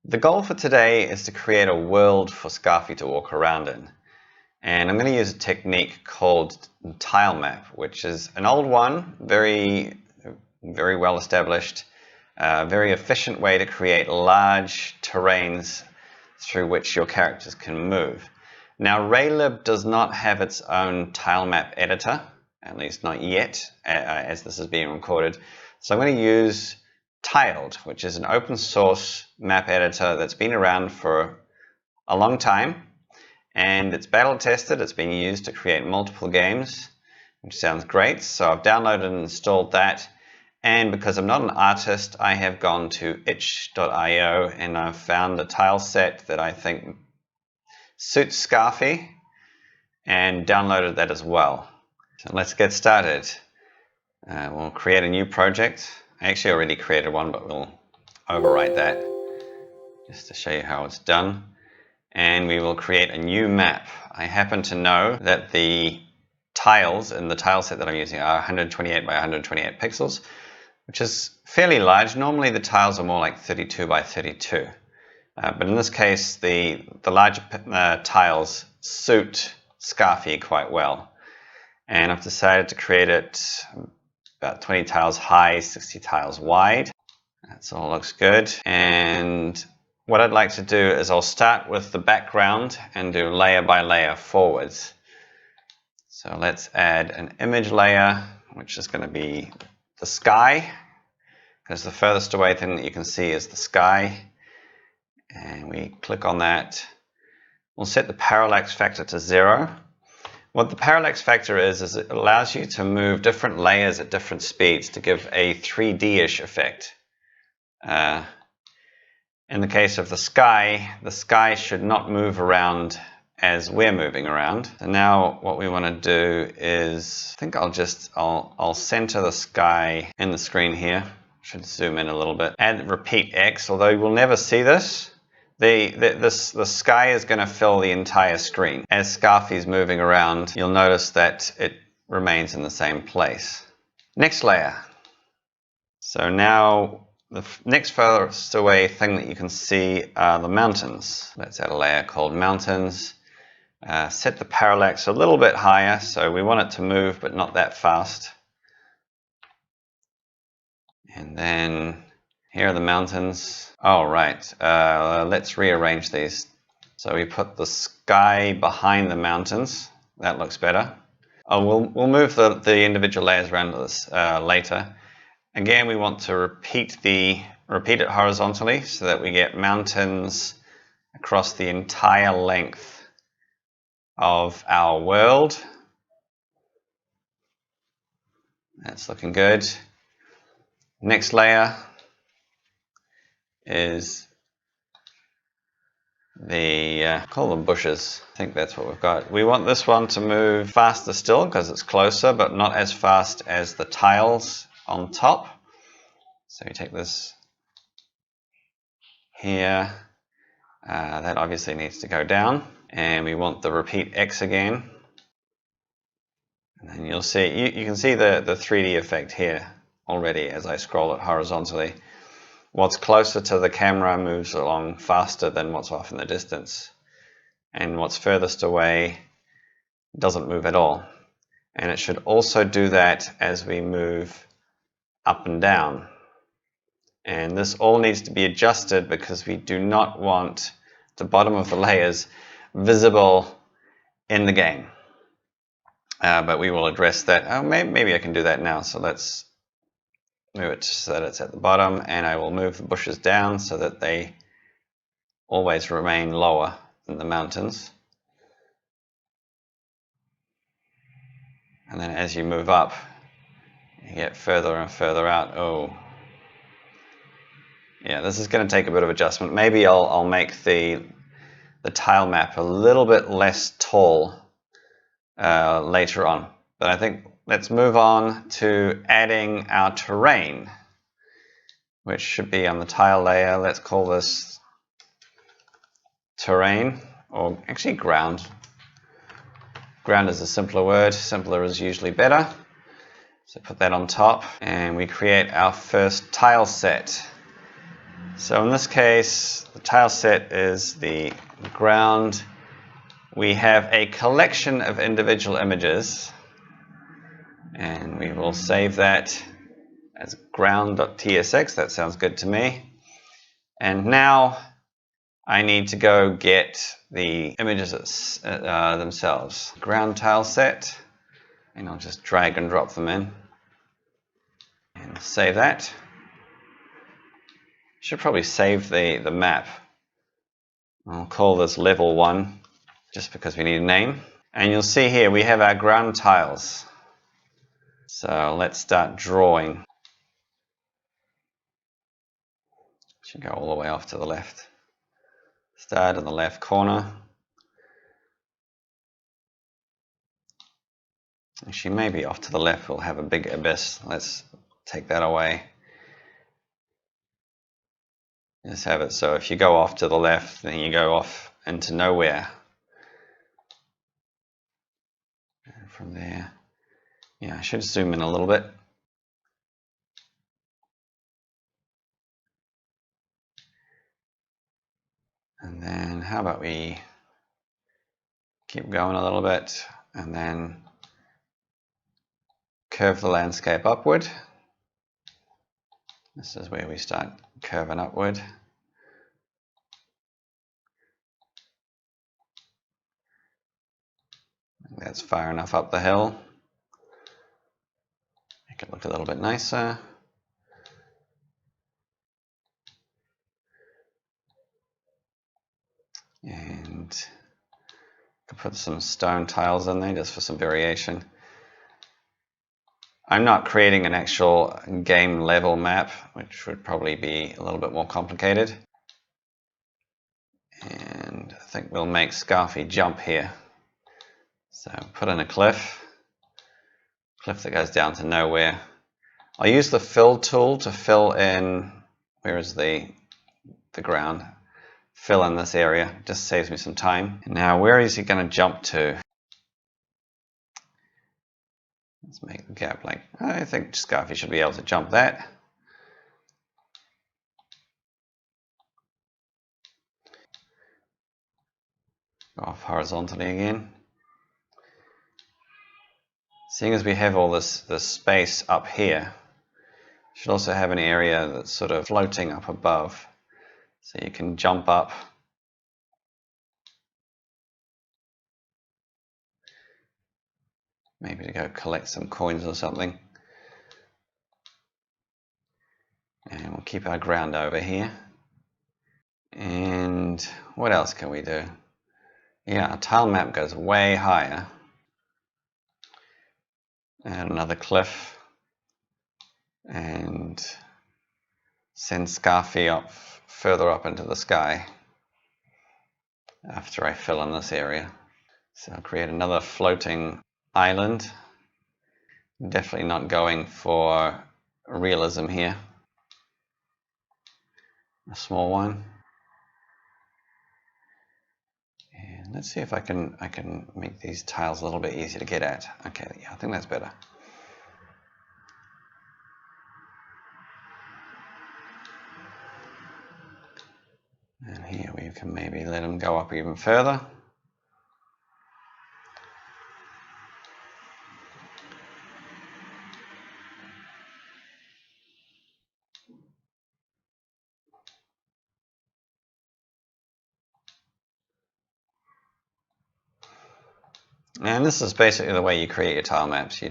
The goal for today is to create a world for Scarfy to walk around in. And I'm going to use a technique called tile map, which is an old one, very well established, very efficient way to create large terrains through which your characters can move. Now, RayLib does not have its own tile map editor, at least not yet, as this is being recorded. So I'm going to use Tiled, which is an open source map editor that's been around for a long time, and it's battle tested. It's been used to create multiple games, which sounds great. So I've downloaded and installed that, and because I'm not an artist, I have gone to itch.io and I've found a tile set that I think suits Scarfy and downloaded that as well. So let's get started. We'll create a new project. I actually already created one, but we'll overwrite that just to show you how it's done. And we will create a new map. I happen to know that the tiles in the tile set that I'm using are 128 by 128 pixels, which is fairly large. Normally the tiles are more like 32 by 32. But in this case, the larger tiles suit Scarfy quite well. And I've decided to create it about 20 tiles high, 60 tiles wide. That all looks good. And what I'd like to do is I'll start with the background and do layer by layer forwards. So let's add an image layer, which is going to be the sky, because the furthest away thing that you can see is the sky. And we click on that. We'll set the parallax factor to 0. What the parallax factor is it allows you to move different layers at different speeds to give a 3D-ish effect. In the case of the sky should not move around as we're moving around. So now what we want to do is, I think I'll center the sky in the screen here. Should zoom in a little bit. Add repeat X, although you will never see this. The sky is going to fill the entire screen. As Scarfy's moving around, you'll notice that it remains in the same place. Next layer. So now the next furthest away thing that you can see are the mountains. Let's add a layer called mountains. Set the parallax a little bit higher, so we want it to move but not that fast. And then here are the mountains. Oh, right. Let's rearrange these. So we put the sky behind the mountains. That looks better. Oh, we'll move the individual layers around this later. Again, we want to repeat it horizontally so that we get mountains across the entire length of our world. That's looking good. Next layer is call them bushes. I think that's what we've got. We want this one to move faster still because it's closer, but not as fast as the tiles on top. So we take this here. That obviously needs to go down. And we want the repeat X again. And then you'll see, you can see the 3D effect here already as I scroll it horizontally. What's closer to the camera moves along faster than what's off in the distance. And what's furthest away doesn't move at all. And it should also do that as we move up and down. And this all needs to be adjusted because we do not want the bottom of the layers visible in the game. But we will address that. Oh, maybe I can do that now. So let's move it so that it's at the bottom, and I will move the bushes down so that they always remain lower than the mountains. And then as you move up, you get further and further out. Oh, yeah, this is going to take a bit of adjustment. Maybe I'll make the tile map a little bit less tall later on. But I think let's move on to adding our terrain, which should be on the tile layer. Let's call this terrain, or actually ground. Ground is a simpler word. Simpler is usually better. So put that on top, and we create our first tile set. So in this case, the tile set is the ground. We have a collection of individual images, and we will save that as ground.tsx. That sounds good to me. And now I need to go get the images themselves. Ground tile set, and I'll just drag and drop them in and save that. Should probably save the map. I'll call this level 1 just because we need a name. And you'll see here we have our ground tiles. So let's start drawing. Should go all the way off to the left. Start in the left corner. Actually, maybe off to the left we'll have a big abyss. Let's take that away. Just have it so if you go off to the left, then you go off into nowhere. And from there, yeah, I should zoom in a little bit. And then how about we keep going a little bit and then curve the landscape upward. This is where we start curving upward. That's far enough up the hill. Make it look a little bit nicer. And I can put some stone tiles in there just for some variation. I'm not creating an actual game level map, which would probably be a little bit more complicated. And I think we'll make Scarfy jump here. So put in a cliff that goes down to nowhere. I'll use the fill tool to fill in, where is the ground? Fill in this area, just saves me some time. Now where is he going to jump to? Let's make the gap like, I think Scarfy should be able to jump that. Go off horizontally again. Seeing as we have all this space up here, should also have an area that's sort of floating up above. So you can jump up. Maybe to go collect some coins or something. And we'll keep our ground over here. And what else can we do? Yeah, our tile map goes way higher. Add another cliff. And send Scarfy up further up into the sky after I fill in this area. So I'll create another floating island. Definitely not going for realism here. A small one. And let's see if I can make these tiles a little bit easier to get at. Okay, yeah, I think that's better. And here we can maybe let them go up even further. And this is basically the way you create your tile maps. You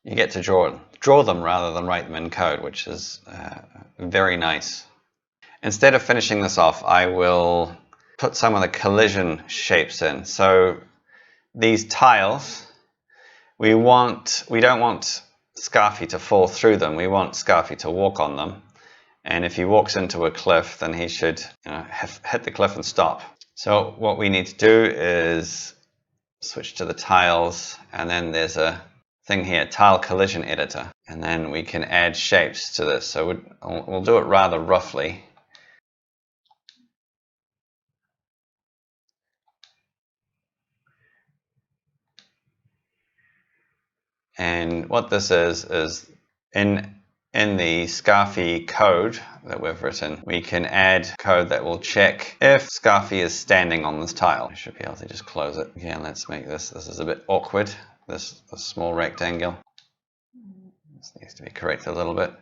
get to draw them rather than write them in code, which is very nice. Instead of finishing this off, I will put some of the collision shapes in. So these tiles, we don't want Scarfy to fall through them. We want Scarfy to walk on them. And if he walks into a cliff, then he should hit the cliff and stop. So what we need to do is switch to the tiles, and then there's a thing here, tile collision editor, and then we can add shapes to this. So we'll do it rather roughly. And what this is in in the Scarfy code that we've written, we can add code that will check if Scarfy is standing on this tile. I should be able to just close it. Again, let's make this is a bit awkward, this small rectangle. This needs to be corrected a little bit.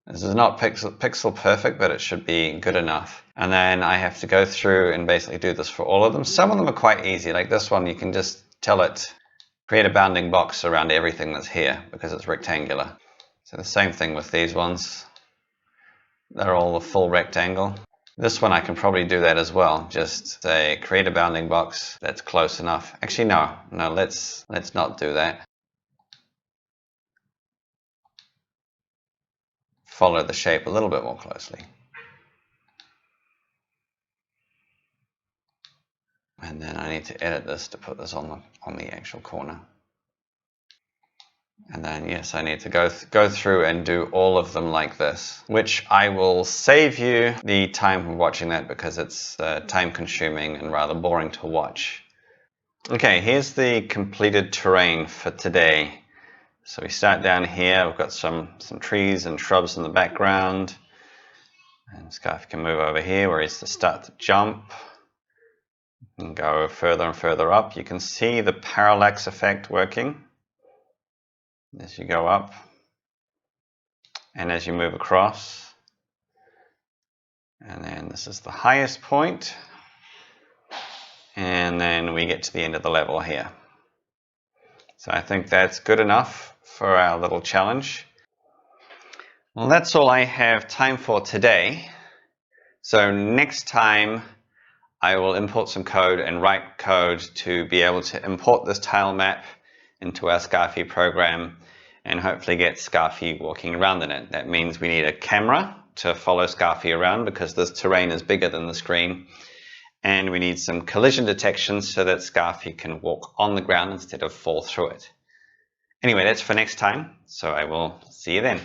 This is not pixel perfect, but it should be good enough. And then I have to go through and basically do this for all of them. Some of them are quite easy, like this one, you can just tell it, create a bounding box around everything that's here because it's rectangular. So the same thing with these ones. They're all the full rectangle. This one I can probably do that as well. Just say create a bounding box that's close enough. Actually, no, let's not do that. Follow the shape a little bit more closely. And then I need to edit this to put this on the actual corner. And then, yes, I need to go through and do all of them like this, which I will save you the time of watching that because it's time consuming and rather boring to watch. Okay, here's the completed terrain for today. So we start down here, we've got some trees and shrubs in the background. And Scarfy can move over here where he's to start to jump and go further and further up. You can see the parallax effect working as you go up and as you move across. And then this is the highest point. And then we get to the end of the level here. So I think that's good enough for our little challenge. Well, that's all I have time for today. So next time I will import some code and write code to be able to import this tile map into our Scarfy program and hopefully get Scarfy walking around in it. That means we need a camera to follow Scarfy around because this terrain is bigger than the screen. And we need some collision detection so that Scarfy can walk on the ground instead of fall through it. Anyway, that's for next time, so I will see you then.